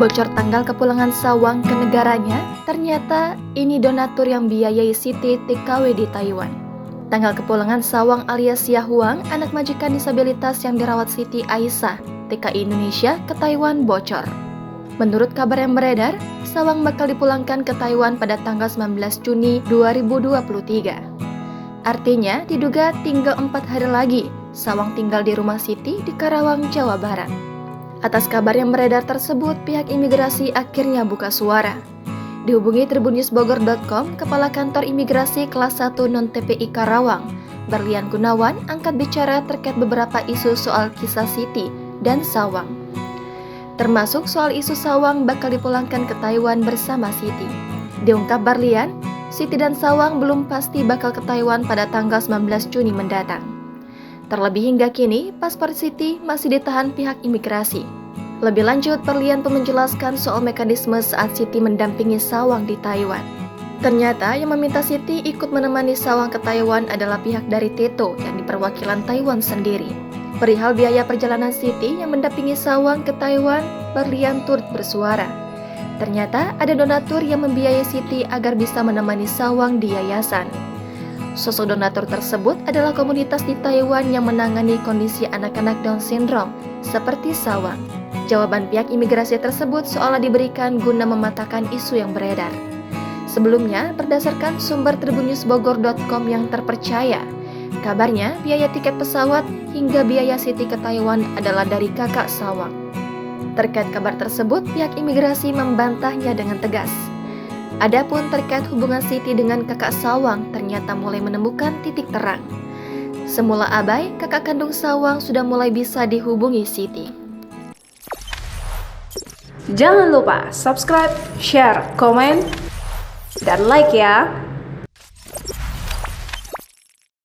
Bocor tanggal kepulangan Sawang ke negaranya, ternyata ini donatur yang biayai Siti TKW di Taiwan. Tanggal kepulangan Sawang alias Xia Huang, anak majikan disabilitas yang dirawat Siti Aisyah, TKI Indonesia ke Taiwan bocor. Menurut kabar yang beredar, Sawang bakal dipulangkan ke Taiwan pada tanggal 19 Juni 2023. Artinya, diduga tinggal 4 hari lagi, Sawang tinggal di rumah Siti di Karawang, Jawa Barat. Atas kabar yang beredar tersebut, pihak imigrasi akhirnya buka suara. Dihubungi tribunnewsbogor.com, Kepala Kantor Imigrasi Kelas 1 Non-TPI Karawang, Berlian Gunawan, angkat bicara terkait beberapa isu soal kisah Siti dan Sawang. Termasuk soal isu Sawang bakal dipulangkan ke Taiwan bersama Siti. Diungkap Berlian, Siti dan Sawang belum pasti bakal ke Taiwan pada tanggal 19 Juni mendatang. Terlebih hingga kini, paspor Siti masih ditahan pihak imigrasi. Lebih lanjut, Berlian pun menjelaskan soal mekanisme saat Siti mendampingi Sawang di Taiwan. Ternyata yang meminta Siti ikut menemani Sawang ke Taiwan adalah pihak dari Teto yang di perwakilan Taiwan sendiri. Perihal biaya perjalanan Siti yang mendampingi Sawang ke Taiwan, Berlian turut bersuara. Ternyata ada donatur yang membiayai Siti agar bisa menemani Sawang di yayasan. Sosok donatur tersebut adalah komunitas di Taiwan yang menangani kondisi anak-anak Down Syndrome, seperti Sawang. Jawaban pihak imigrasi tersebut seolah diberikan guna mematahkan isu yang beredar. Sebelumnya, berdasarkan sumber tribunnewsbogor.com yang terpercaya, kabarnya biaya tiket pesawat hingga biaya Siti ke Taiwan adalah dari kakak Sawang. Terkait kabar tersebut, pihak imigrasi membantahnya dengan tegas. Adapun terkait hubungan Siti dengan kakak Sawang ternyata mulai menemukan titik terang. Semula abai, kakak kandung Sawang sudah mulai bisa dihubungi Siti. Jangan lupa subscribe, share, komen, dan like ya!